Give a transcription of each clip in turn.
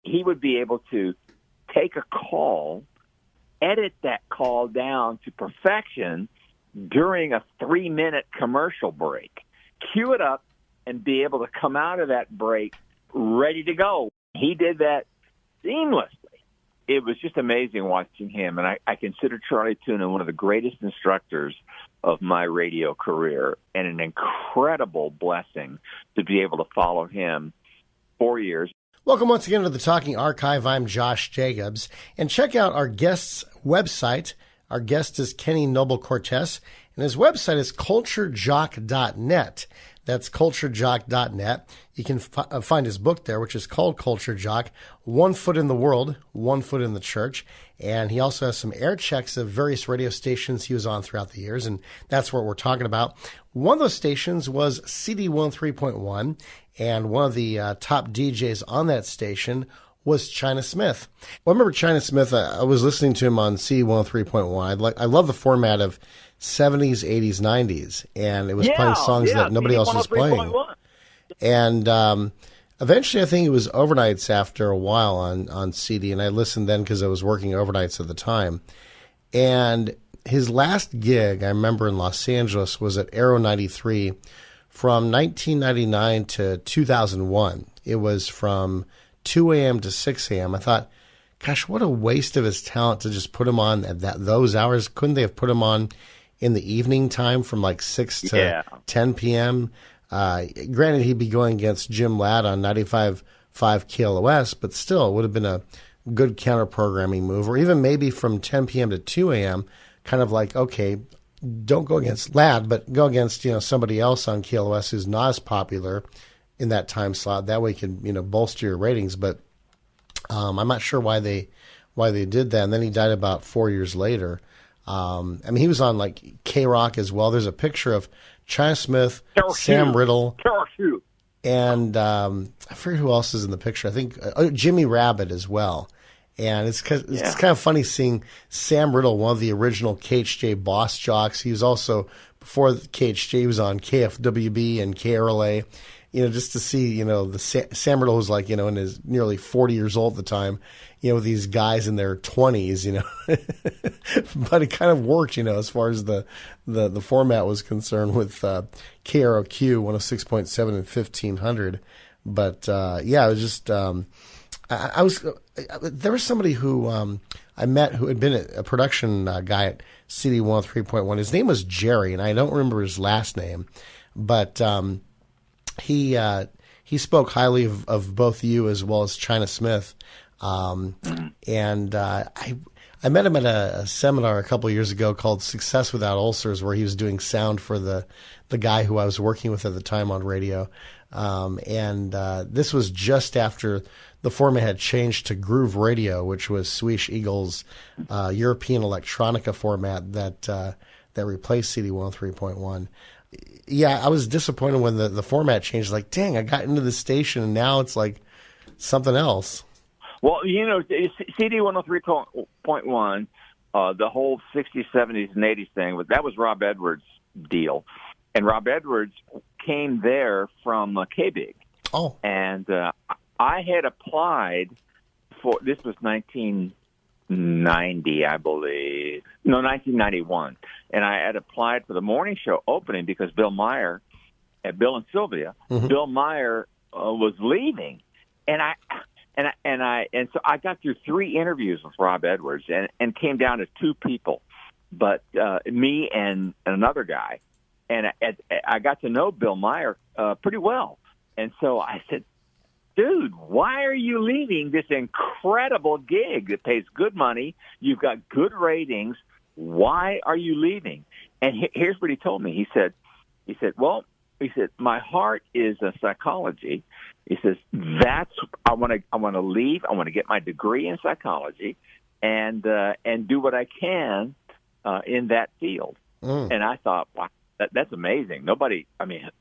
he would be able to take a call, edit that call down to perfection during a 3-minute commercial break, cue it up, and be able to come out of that break ready to go. He did that seamlessly. It was just amazing watching him, and I consider Charlie Tuna one of the greatest instructors of my radio career, and an incredible blessing to be able to follow him 4 years. Welcome once again to the Talking Archive. I'm Josh Jacobs, and check out our guest's website. Our guest is Kenny Noble Cortez, and his website is culturejock.net. That's culturejock.net. You can find his book there, which is called Culture Jock, 1 Foot in the World, 1 Foot in the Church. And he also has some air checks of various radio stations he was on throughout the years, and that's what we're talking about. One of those stations was CD103.1, and one of the top DJs on that station was China Smith. Well, I remember China Smith, I was listening to him on CD103.1. I love the format of 70s, 80s, 90s, and it was playing songs that nobody else was playing. And eventually, I think it was overnights after a while on CD, and I listened then because I was working overnights at the time. And his last gig, I remember in Los Angeles, was at Aero 93 from 1999 to 2001. It was from 2 a.m. to 6 a.m. I thought, gosh, what a waste of his talent to just put him on at those hours. Couldn't they have put him on in the evening time from like 6 to 10 p.m.? Granted, he'd be going against Jim Ladd on 95.5 KLOS, but still, it would have been a good counter-programming move. Or even maybe from 10 p.m. to 2 a.m., kind of like, okay, don't go against Ladd, but go against somebody else on KLOS who's not as popular in that time slot. That way you can bolster your ratings. But I'm not sure why they did that. And then he died about 4 years later. He was on like K-Rock as well. There's a picture of China Smith, Sam Riddle, and I forget who else is in the picture. I think Jimmy Rabbit as well. And it's kind of funny seeing Sam Riddle, one of the original KHJ boss jocks. He was also, before KHJ, he was on KFWB and KRLA. Just to see, Sam Riddle was like, in his nearly 40 years old at the time, with these guys in their 20s, but it kind of worked, as far as the format was concerned with KROQ 106.7 and 1500. But it was just, there was somebody who I met who had been a production guy at CD103.1. His name was Jerry, and I don't remember his last name, but he spoke highly of both you as well as China Smith. And I met him at a seminar a couple of years ago called Success Without Ulcers, where he was doing sound for the guy who I was working with at the time on radio. This was just after the format had changed to Groove Radio, which was Swish Eagle's European electronica format that replaced CD103.1. Yeah, I was disappointed when the format changed. Like, dang, I got into the station and now it's like something else. Well, CD 103.1, the whole 60s, 70s, and 80s thing, that was Rob Edwards' deal. And Rob Edwards came there from K-Big. Oh. And I had applied for, this was 1990, I believe. No, 1991. And I had applied for the morning show opening because Bill Meyer, Bill and Sylvia, Bill Meyer was leaving. And so I got through 3 interviews with Rob Edwards and came down to 2 people, but me and another guy. And I got to know Bill Meyer pretty well. And so I said, dude, why are you leaving this incredible gig that pays good money? You've got good ratings. Why are you leaving? And here's what he told me. He said, my heart is psychology. He says, I want to leave. I want to get my degree in psychology and do what I can in that field. And I thought, wow, that's amazing.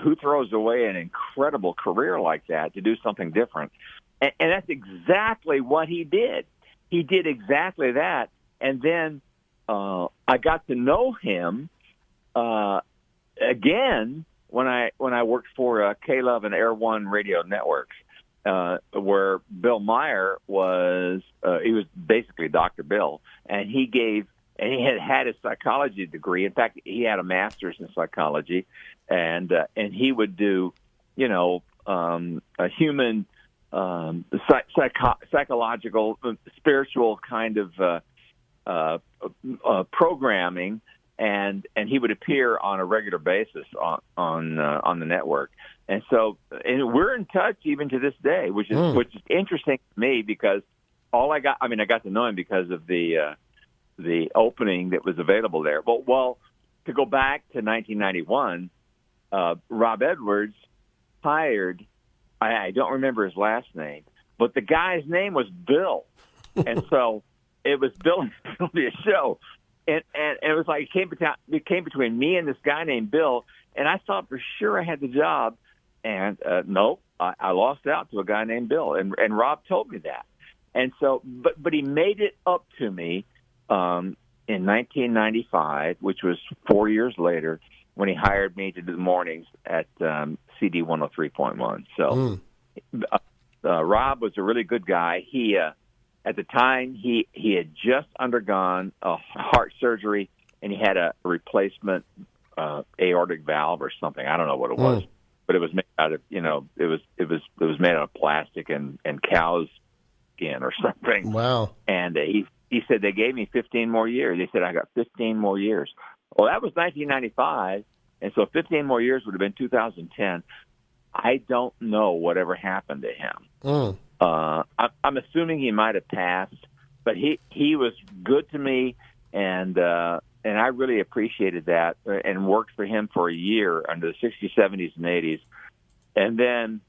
Who throws away an incredible career like that to do something different? And that's exactly what he did. He did exactly that. And then I got to know him again when I worked for K-Love and Air One radio networks. where Bill Meyer was, he was basically Dr. Bill, and he had his psychology degree. In fact, he had a master's in psychology, and he would do, a human psychological, spiritual kind of programming, and he would appear on a regular basis on the network. And so, and we're in touch even to this day, which is interesting to me, because I got to know him because of the opening that was available there. Well, to go back to 1991, Rob Edwards hired, I don't remember his last name, but the guy's name was Bill. And so it was Bill and Sylvia's show. And it was like it came between me and this guy named Bill, and I thought for sure I had the job. And no, I lost out to a guy named Bill, and Rob told me that. And so, but he made it up to me in 1995, which was 4 years later, when he hired me to do the mornings at CD103.1. So Rob was a really good guy. He at the time he had just undergone a heart surgery, and he had a replacement aortic valve or something. I don't know what it was. But it was made out of, it was made out of plastic and cow's skin or something. Wow! And he said they gave me 15 more years. They said I got 15 more years. Well, that was 1995, and so 15 more years would have been 2010. I don't know whatever happened to him. I'm assuming he might have passed, but he was good to me, and I really appreciated that, and worked for him for a year under the 60s, 70s, and 80s. And then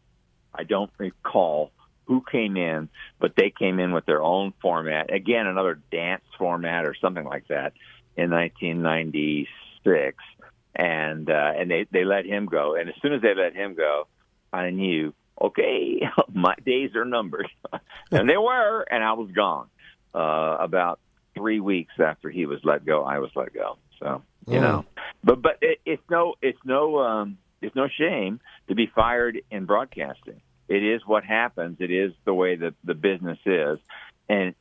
I don't recall who came in, but they came in with their own format, again, another dance format or something like that, in 1996. And they let him go. And as soon as they let him go, I knew, okay, my days are numbered. And they were, and I was gone. About 3 weeks after he was let go, I was let go. So but it's no shame to be fired in broadcasting. It is what happens. It is the way that the business is, and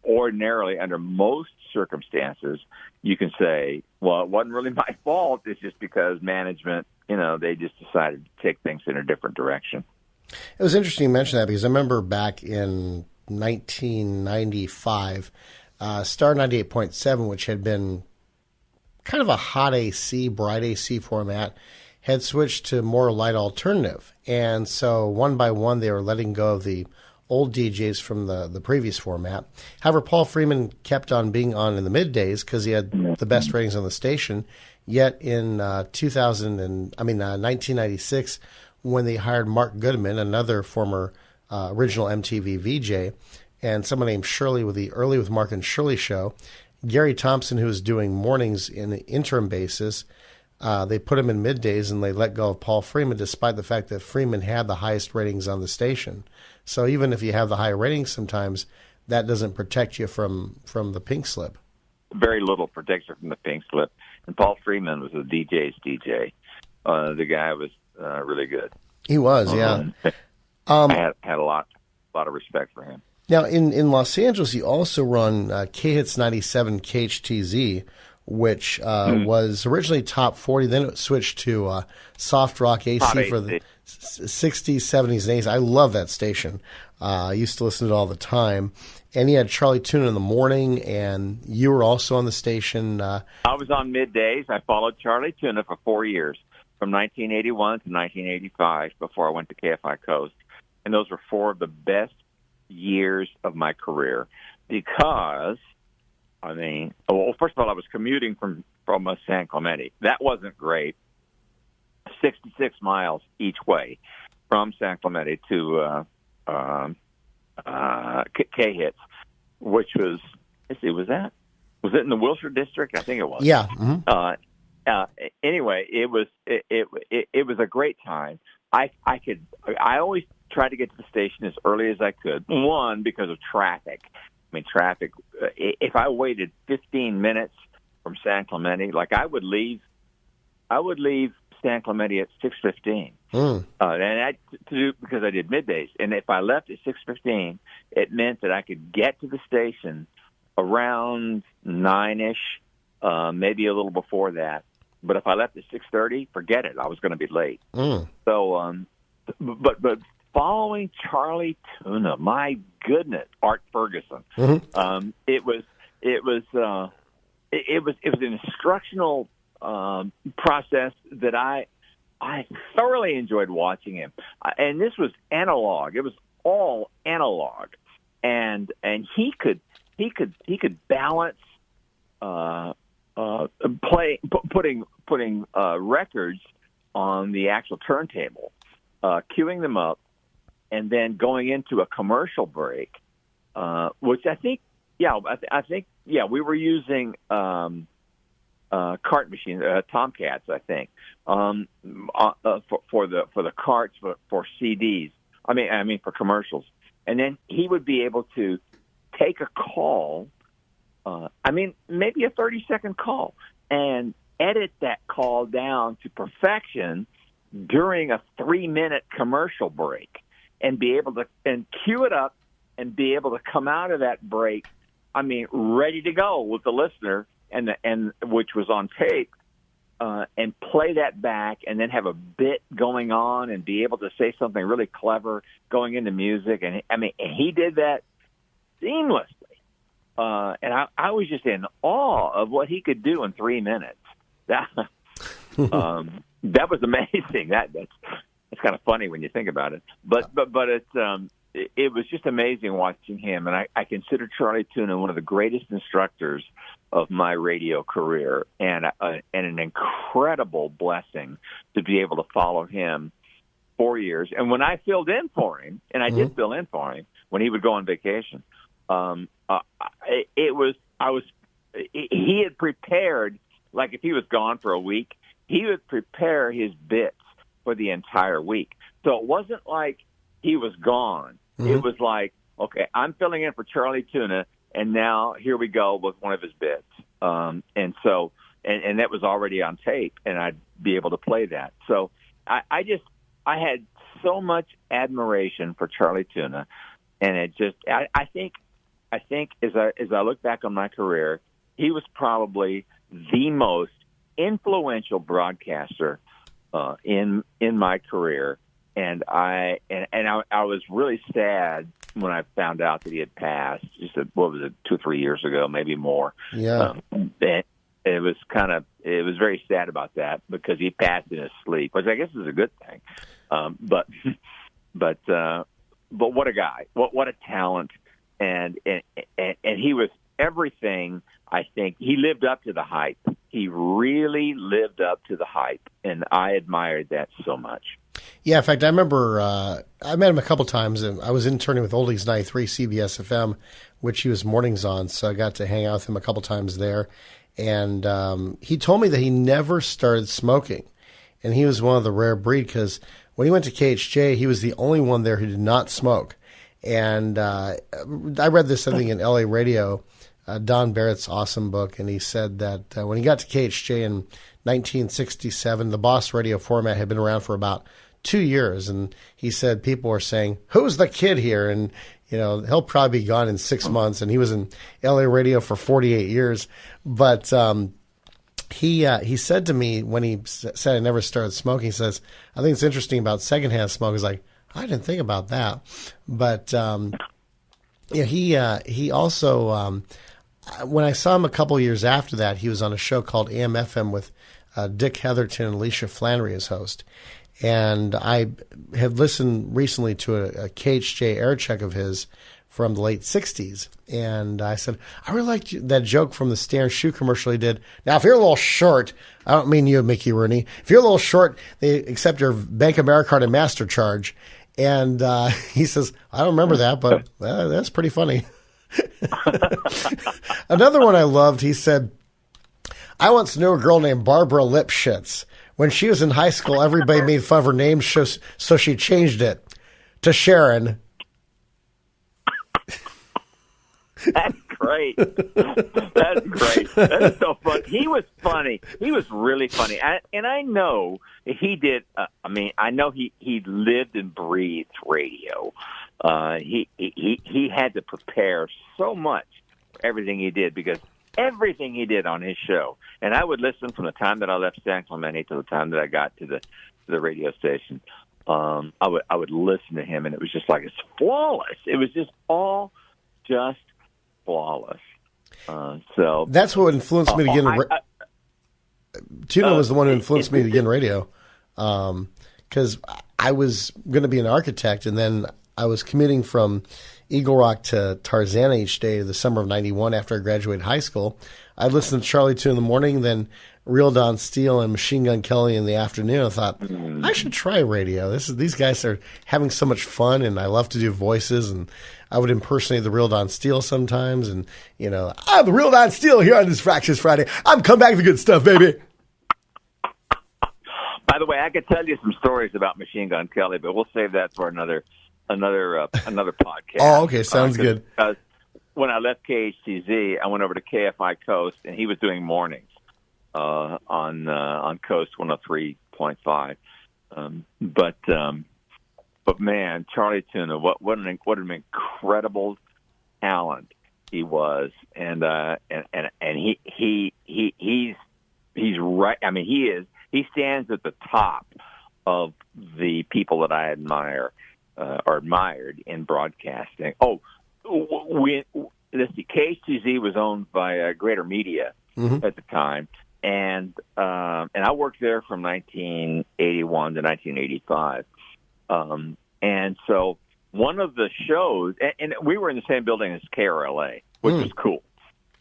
ordinarily, under most circumstances, you can say, well, it wasn't really my fault. It's just because management, they just decided to take things in a different direction. It was interesting you mentioned that, because I remember back in 1995, Star 98.7, which had been kind of a hot AC, bright AC format, had switched to more light alternative. And so one by one, they were letting go of the old DJs from the previous format. However, Paul Freeman kept on being on in the middays because he had the best ratings on the station. Yet in 1996, when they hired Mark Goodman, another former original MTV VJ, and someone named Shirley with the Early with Mark and Shirley show, Gary Thompson, who was doing mornings in an interim basis, they put him in middays, and they let go of Paul Freeman, despite the fact that Freeman had the highest ratings on the station. So even if you have the high ratings, sometimes that doesn't protect you from the pink slip. Very little protection from the pink slip. And Paul Freeman was a DJ's DJ. The guy was really good. He was, yeah. I had a lot of respect for him. Now, in Los Angeles, you also run K-Hitz 97 KHTZ, which was originally top 40. Then it switched to soft rock AC for the 60s, 70s, and 80s. I love that station. I used to listen to it all the time. And you had Charlie Tuna in the morning, and you were also on the station. I was on middays. I followed Charlie Tuna for 4 years, from 1981 to 1985, before I went to KFI Coast. And those were 4 of the best years of my career, because, first of all, I was commuting from San Clemente. That wasn't great. 66 miles each way from San Clemente to K-Hitz, which was, let's see, was it in the Wilshire district? I think it was. Yeah. Mm-hmm. Anyway, it was a great time. I always tried to get to the station as early as I could. One, because of traffic. Traffic. If I waited 15 minutes from San Clemente, like I would leave San Clemente at 6:15, and that to do because I did middays. And if I left at 6:15, it meant that I could get to the station around 9-ish, maybe a little before that. But if I left at 6:30, forget it. I was going to be late. So, but following Charlie Tuna, my goodness, Art Ferguson, it was an instructional process that I thoroughly enjoyed watching him. And this was analog. It was all analog, and he could balance putting records on the actual turntable, queuing them up, and then going into a commercial break, which I think we were using cart machines, Tomcats, I think, for the carts for CDs. I mean for commercials, and then he would be able to take a call. Maybe a 30-second call, and edit that call down to perfection during a 3-minute commercial break, and be able to cue it up and be able to come out of that break, ready to go with the listener, and which was on tape, and play that back, and then have a bit going on, and be able to say something really clever going into music, and he did that seamlessly. And I was just in awe of what he could do in 3 minutes. That was amazing. That's kind of funny when you think about it. But it was just amazing watching him. And I consider Charlie Tuna one of the greatest instructors of my radio career, and an incredible blessing to be able to follow him 4 years. And when I filled in for him, and I did fill in for him when he would go on vacation. He had prepared, like if he was gone for a week, he would prepare his bits for the entire week. So it wasn't like he was gone. It was like, okay, I'm filling in for Charlie Tuna, and now here we go with one of his bits. And that was already on tape, and I'd be able to play that. So I had so much admiration for Charlie Tuna, and I think as I look back on my career, he was probably the most influential broadcaster in my career, and I was really sad when I found out that he had passed. Just 2 or 3 years ago, maybe more. Yeah, it was very sad about that, because he passed in his sleep, which I guess is a good thing. But what a guy! What a talent! And he was everything. I think he lived up to the hype. He really lived up to the hype, and I admired that so much. Yeah, in fact, I remember I met him a couple times, and I was interning with Oldies 93 CBS FM, which he was mornings on, so I got to hang out with him a couple times there. And he told me that he never started smoking, and he was one of the rare breed, because when he went to KHJ, he was the only one there who did not smoke. And I read this, I think, in LA Radio, Don Barrett's awesome book, and he said that when he got to KHJ in 1967, the Boss radio format had been around for about 2 years, and he said people were saying, "Who's the kid here?" And he'll probably be gone in 6 months, and he was in LA Radio for 48 years. But he said to me when he said I never started smoking, he says, "I think it's interesting about secondhand smoke." He's like, I didn't think about that. But he also, when I saw him a couple years after that, he was on a show called AM FM with Dick Heatherton and Alicia Flannery as host. And I had listened recently to a KHJ air check of his from the late 60s. And I said, I really liked that joke from the Stan shoe commercial he did. Now, if you're a little short, I don't mean you, Mickey Rooney. If you're a little short, they accept your Bank of America card and Master charge. And he says, I don't remember that, but that's pretty funny. Another one I loved, he said, I once knew a girl named Barbara Lipschitz. When she was in high school, everybody made fun of her name, so she changed it to Sharon. That's great. That's great. That is so fun. He was funny. He was really funny. And I know he did. I know he lived and breathed radio. He had to prepare so much for everything he did, because everything he did on his show. And I would listen from the time that I left San Clemente to the time that I got to the radio station. I would listen to him, and it was just like, it's flawless. It was just all just flawless. So that's what influenced me to get into Tuna was the one who influenced me to get in radio, because I was going to be an architect, and then I was commuting from Eagle Rock to Tarzana each day the summer of '91 after I graduated high school. I'd listen to Charlie Tuna in the morning, then Real Don Steele and Machine Gun Kelly in the afternoon. I thought, I should try radio. These guys are having so much fun, and I love to do voices, and I would impersonate the Real Don Steele sometimes, and, I'm the Real Don Steele here on this Fractious Friday. I'm coming back with the good stuff, baby. By the way, I could tell you some stories about Machine Gun Kelly, but we'll save that for another podcast. Oh, okay. Sounds good. When I left KHTZ, I went over to KFI Coast, and he was doing mornings on Coast 103.5. But man, Charlie Tuna, what an incredible talent he was, and he's right. I mean, he stands at the top of the people that I admire or admired in broadcasting. Let's see, KHTZ was owned by Greater Media at the time, and I worked there from 1981 to 1985. And so one of the shows, and we were in the same building as KRLA, which was cool.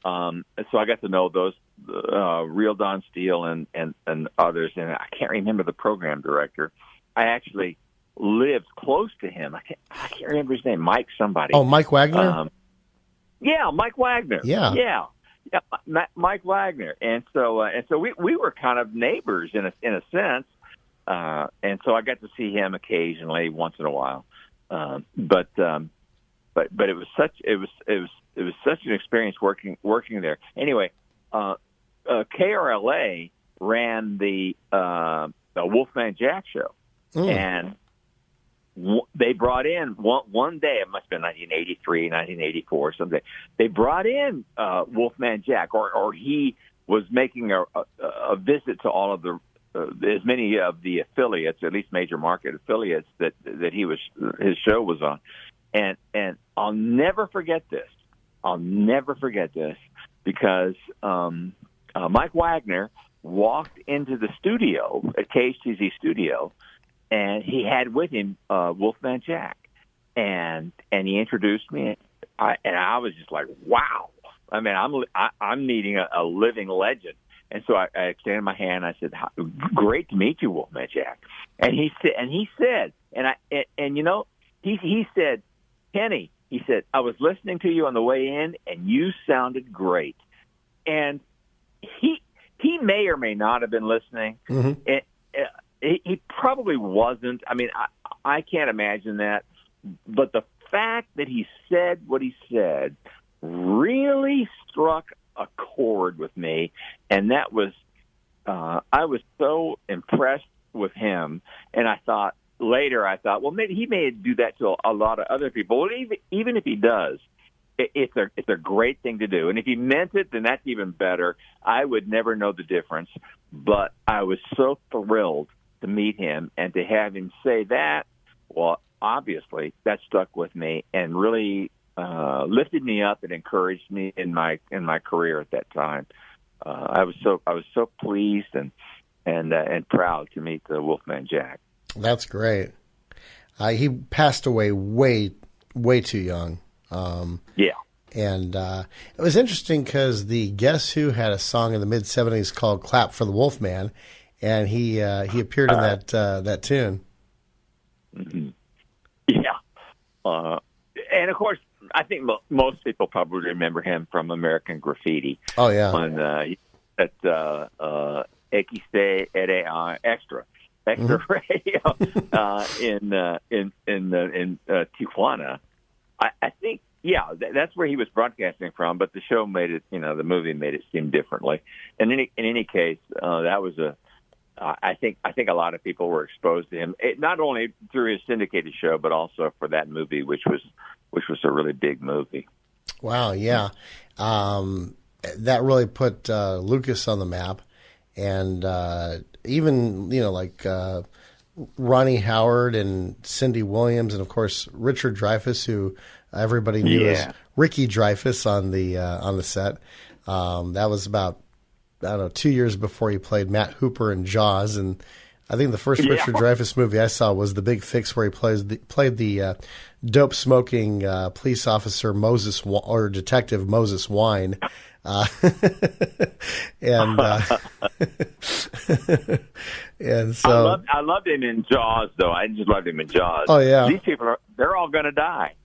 So I got to know those Real Don Steele and others, and I can't remember the program director. I actually lived close to him. I can't remember his name. Mike somebody. Oh, Mike Wagner? Yeah, Mike Wagner. Yeah, Mike Wagner. And so we were kind of neighbors in a sense. And so I got to see him occasionally, once in a while. But it was such an experience working there. Anyway, KRLA ran the Wolfman Jack show, and they brought in one day. It must have been 1983, 1984, something. They brought in Wolfman Jack, or he was making a visit to all of as many of the affiliates, at least major market affiliates that his show was on, and I'll never forget this. Because Mike Wagner walked into the studio at KHTZ studio, and he had with him Wolfman Jack, and he introduced me, and I was just like, wow. I mean, I'm meeting a living legend. And so I extended my hand. I said, "Great to meet you, Wolfman Jack." And he said, he said, "Kenny," he said, "I was listening to you on the way in, and you sounded great." And he may or may not have been listening. He probably wasn't. I mean, I can't imagine that. But the fact that he said what he said really struck a chord with me, and that was I was so impressed with him, and I thought, well, maybe he may do that to a lot of other people. Well, even if he does, it's a great thing to do, and if he meant it, then that's even better. I would never know the difference, but I was so thrilled to meet him and to have him say that. Well, obviously that stuck with me and really lifted me up and encouraged me in my career at that time. I was so pleased and proud to meet the Wolfman Jack. That's great. He passed away way too young. Yeah. And it was interesting because the Guess Who had a song in the mid '70s called "Clap for the Wolfman," and he appeared in that tune. Mm-hmm. Yeah. And of course, I think most people probably remember him from American Graffiti. Oh yeah. On at XTZ Extra Radio in Tijuana. I think Yeah, that's where he was broadcasting from, but the show made it, the movie made it seem differently. And in any case, that was I think a lot of people were exposed to him, not only through his syndicated show, but also for that movie, which was a really big movie. Wow, yeah. That really put Lucas on the map. And even, like Ronnie Howard and Cindy Williams, and, of course, Richard Dreyfuss, who everybody knew as Ricky Dreyfuss on the set. That was about, 2 years before he played Matt Hooper in Jaws. And I think the first Richard Dreyfuss movie I saw was The Big Fix, where he played the dope-smoking police officer or Detective Moses Wine. And so I loved him in Jaws, though. I just loved him in Jaws. Oh yeah, these people they're all going to die.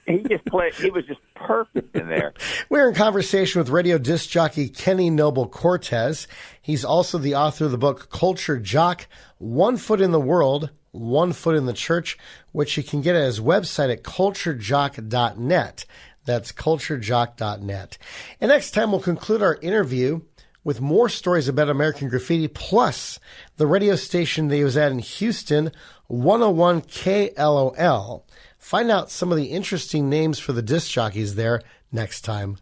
He was just perfect in there. We're in conversation with radio disc jockey Kenny Noble Cortez. He's also the author of the book Culture Jock: 1 Foot in the World, 1 Foot in the Church, which you can get at his website at culturejock.net. That's culturejock.net. And next time we'll conclude our interview with more stories about American graffiti, plus the radio station that he was at in Houston, 101 KLOL. Find out some of the interesting names for the disc jockeys there next time.